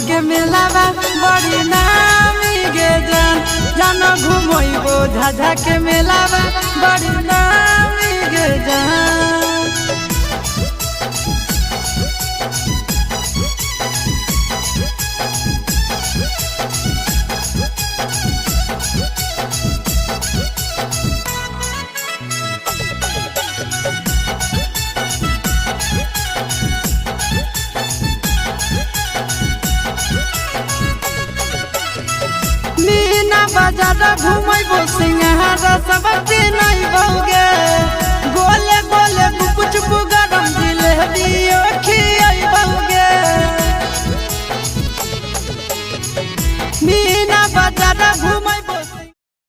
के मेलावा बड़ी नामी गे जान जानो घुमैबो झाझा के मेलावा बड़ी नामी गे जान। बाजार घुमैबो सिंहारा सब दिन अइबोगे गोले गोले कुछ गरम जिलेबी खियैबोगे। मीना बाजार घुमैबो